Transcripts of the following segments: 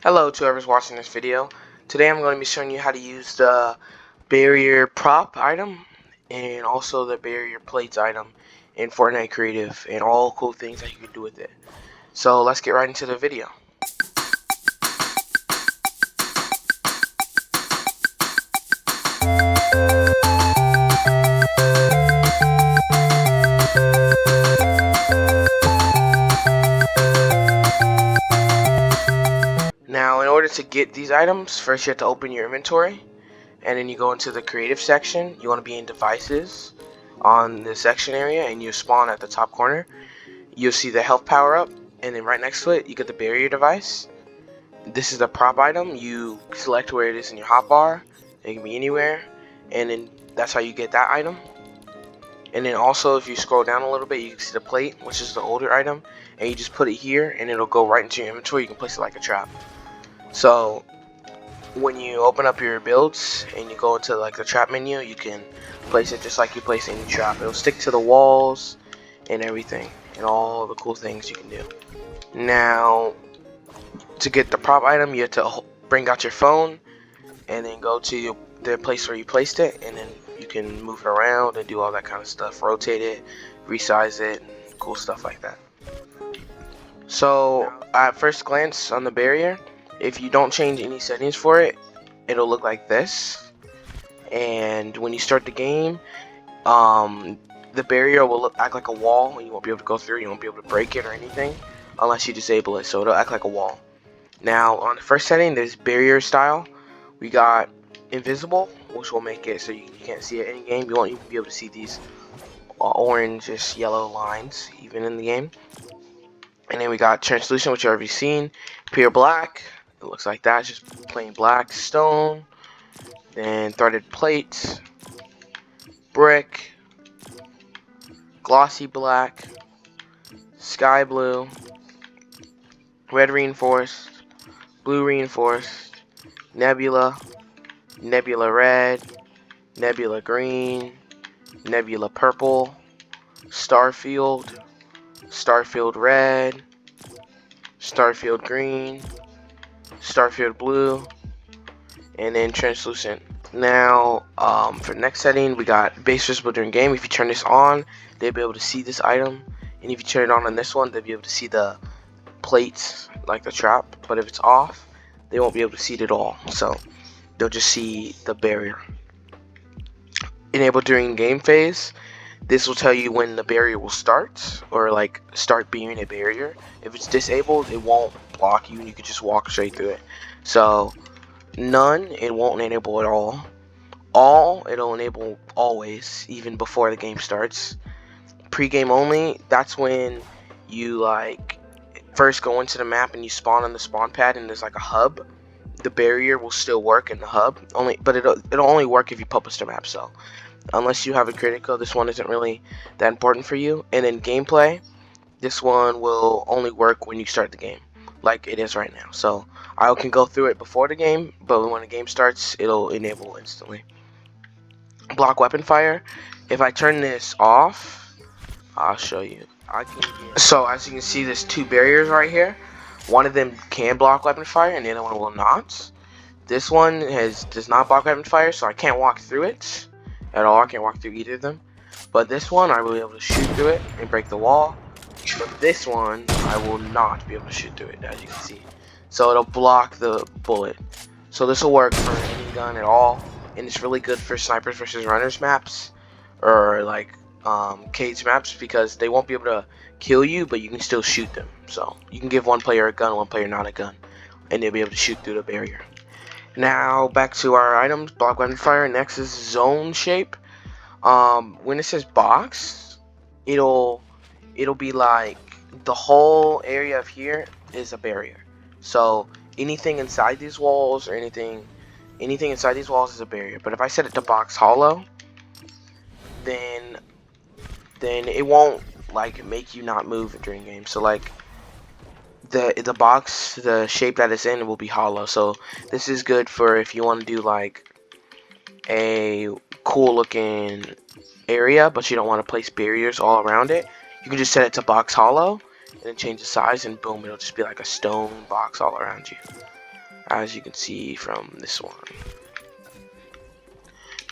Hello to whoever's watching this video. Today I'm going to be showing you how to use the barrier prop item and also the barrier plates item in Fortnite Creative and all cool things that you can do with it. So let's get right into the video. Now in order to get these items, first you have to open your inventory and then you go into the creative section. You want to be in devices on the section area and you spawn at the top corner. You'll see the health power up and then right next to it you get the barrier device. This is the prop item. You select where it is in your hotbar. It can be anywhere, and then that's how you get that item. And then also if you scroll down a little bit you can see the plate, which is the older item, and you just put it here and it'll go right into your inventory. You can place it like a trap. So when you open up your builds and you go into like the trap menu, you can place it just like you place any trap. It'll stick to the walls and everything and all the cool things you can do. Now to get the prop item, you have to bring out your phone and then go to the place where you placed it, and then you can move it around and do all that kind of stuff, rotate it, resize it, cool stuff like that. So at first glance on the barrier, if you don't change any settings for it, it'll look like this. And when you start the game, the barrier will act like a wall and you won't be able to go through. You won't be able to break it or anything unless you disable it, so it'll act like a wall. Now on the first setting, there's barrier style. We got invisible, which will make it so you can't see it in game. You won't even be able to see these orange-ish yellow lines even in the game. And then we got translucent, which you've already seen. Pure black, it looks like that, just plain black. Stone, then threaded plates, brick, glossy black, sky blue, red reinforced, blue reinforced, nebula, nebula red, nebula green, nebula purple, starfield, starfield red, starfield green, starfield blue, and then translucent. Now for the next setting, we got base visible during game. If you turn this on, they'll be able to see this item, and if you turn it on this one, they'll be able to see the plates like the trap. But if it's off, they won't be able to see it at all, so they'll just see the barrier. Enable during game phase. This will tell you when the barrier will start, or like start being a barrier. If it's disabled, it won't block you and you can just walk straight through it. So none, it won't enable at all. All, it'll enable always, even before the game starts. Pre-game only, that's when you like first go into the map and you spawn on the spawn pad and there's like a hub. The barrier will still work in the hub, but it'll only work if you publish the map. So unless you have a critical, this one isn't really that important for you. And in gameplay, this one will only work when you start the game, like it is right now. So I can go through it before the game, but when the game starts, it'll enable instantly. Block weapon fire. If I turn this off, I'll show you. So as you can see, there's two barriers right here. One of them can block weapon fire and the other one will not. This one does not block weapon fire, so I can't walk through it at all. I can't walk through either of them. But this one, I will be able to shoot through it and break the wall. But this one, I will not be able to shoot through it, as you can see. So it'll block the bullet. So this will work for any gun at all, and it's really good for snipers versus runners maps, or like cage maps, because they won't be able to kill you, but you can still shoot them. So you can give one player a gun, one player not a gun, and they'll be able to shoot through the barrier. Now back to our items. Block weapon fire. Next is zone shape. When it says box, it'll be like the whole area of here is a barrier. So anything inside these walls or anything inside these walls is a barrier. But if I set it to box hollow, then it won't like make you not move during game. So like the box, the shape that it's in, will be hollow. So this is good for if you want to do like a cool looking area, but you don't want to place barriers all around it. You can just set it to box hollow and then change the size, and boom, it'll just be like a stone box all around you. as you can see from this one.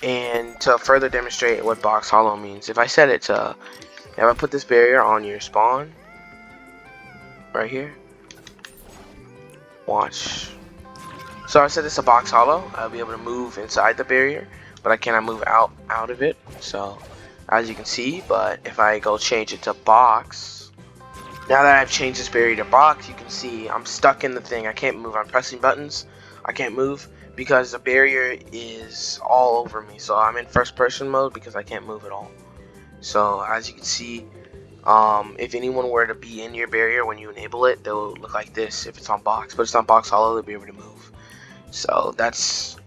And to further demonstrate what box hollow means, if I put this barrier on your spawn, right here, watch. So I said it's a box hollow. I'll be able to move inside the barrier, but I cannot move out of it. So as you can see, but if I go change it to box, now that I've changed this barrier to box, you can see I'm stuck in the thing. I can't move. I'm pressing buttons. I can't move because the barrier is all over me. So I'm in first person mode because I can't move at all. So as you can see, if anyone were to be in your barrier when you enable it, they'll look like this if it's on box. But it's on box hollow, they'll be able to move. So that's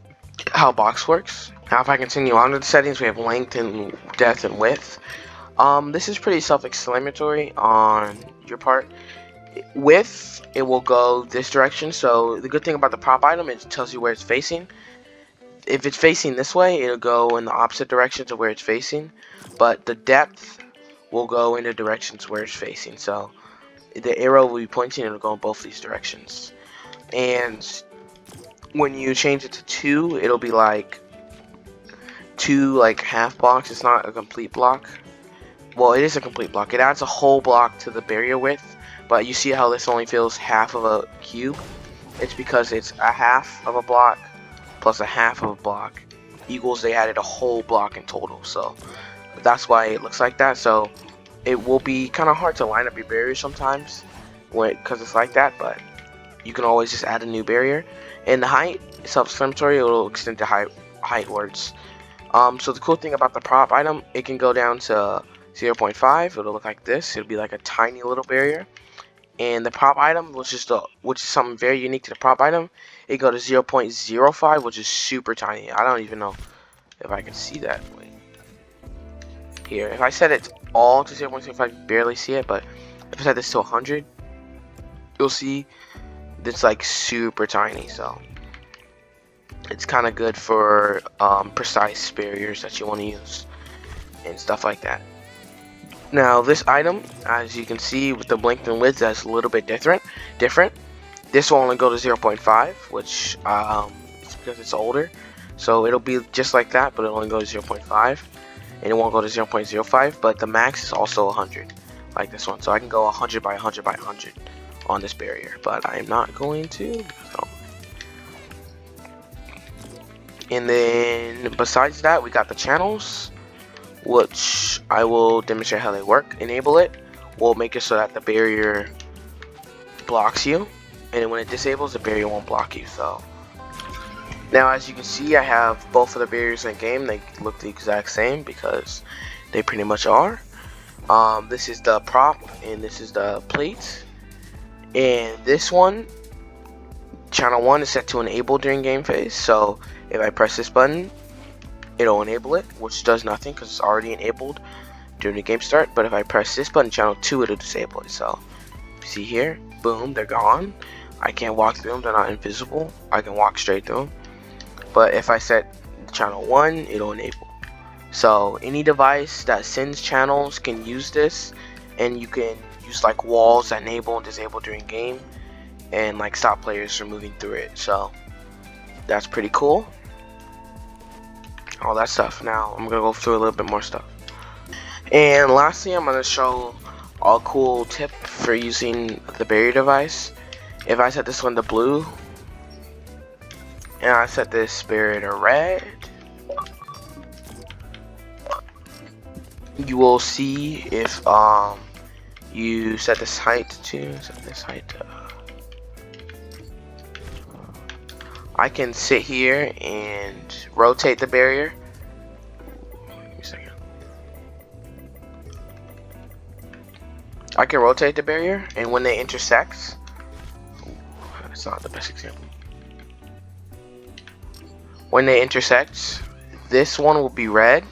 how box works. Now if I continue on to the settings, we have length and depth and width. This is pretty self-explanatory on your part. Width, it will go this direction. So the good thing about the prop item, it tells you where it's facing. If it's facing this way, it'll go in the opposite direction to where it's facing. But the depth will go in the directions where it's facing. So the arrow will be pointing, it'll go in both these directions. And when you change it to 2, it'll be like 2 like half blocks. It's not a complete block. Well, it is a complete block. It adds a whole block to the barrier width, but you see how this only fills half of a cube? It's because it's a half of a block plus a half of a block equals they added a whole block in total. So that's why it looks like that. So it will be kind of hard to line up your barrier sometimes because it's like that, but you can always just add a new barrier. And the height, self-explanatory, it will extend to height words. So the cool thing about the prop item, it can go down to 0.5. It'll look like this. It'll be like a tiny little barrier. And the prop item, which is something very unique to the prop item, it go to 0.05, which is super tiny. I don't even know if I can see that. Wait. Here, if I set it all to 0.05, you barely see it, but if I set this to 100, you'll see it's like super tiny. So it's kind of good for precise barriers that you want to use and stuff like that. Now this item, as you can see with the length and width, that's a little bit different. This will only go to 0.5, which it's because it's older. So it'll be just like that, but it'll only go to 0.5. And it won't go to 0.05, but the max is also 100, like this one. So I can go 100 by 100 by 100 on this barrier, but I'm not going to. So. And then besides that, we got the channels, which I will demonstrate how they work. Enable it will make it so that the barrier blocks you, and when it disables, the barrier won't block you. So now as you can see, I have both of the barriers in the game. They look the exact same because they pretty much are. This is the prop and this is the plate. And this one, channel 1 is set to enable during game phase. So if I press this button, it'll enable it, which does nothing because it's already enabled during the game start. But if I press this button, channel 2, it'll disable it. So see here, boom, they're gone. I can't walk through them, they're not invisible. I can walk straight through them. But if I set channel 1, it'll enable. So any device that sends channels can use this, and you can use like walls that enable and disable during game, and like stop players from moving through it. So that's pretty cool. All that stuff. Now I'm gonna go through a little bit more stuff. And lastly, I'm gonna show a cool tip for using the barrier device. If I set this one to blue and I set this barrier to red, you will see if you set this height to I can sit here and rotate the barrier. Give me a second. I can rotate the barrier, and when they intersect, that's not the best example. When they intersect, this one will be red,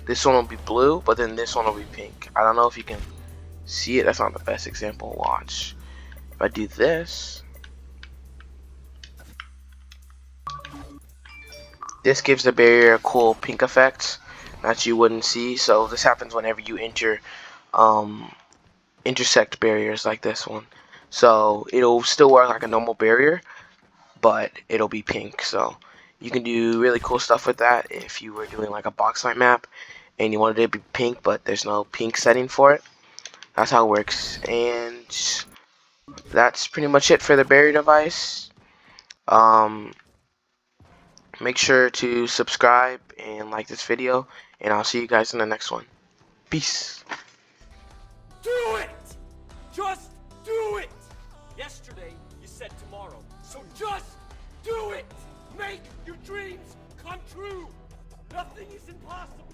this one will be blue, but then this one will be pink. I don't know if you can see it. That's not the best example. Watch. If I do this, this gives the barrier a cool pink effect that you wouldn't see. So this happens whenever you intersect barriers like this one. So it'll still work like a normal barrier, but it'll be pink. So you can do really cool stuff with that if you were doing like a Boxlight map and you wanted it to be pink, but there's no pink setting for it. That's how it works. And that's pretty much it for the barrier device. Make sure to subscribe and like this video, and I'll see you guys in the next one. Peace. Do it! Just do it! Yesterday, you said tomorrow. So just do it! Make your dreams come true! Nothing is impossible!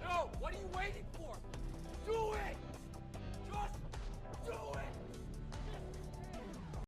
No, what are you waiting for? Do it! Just do it!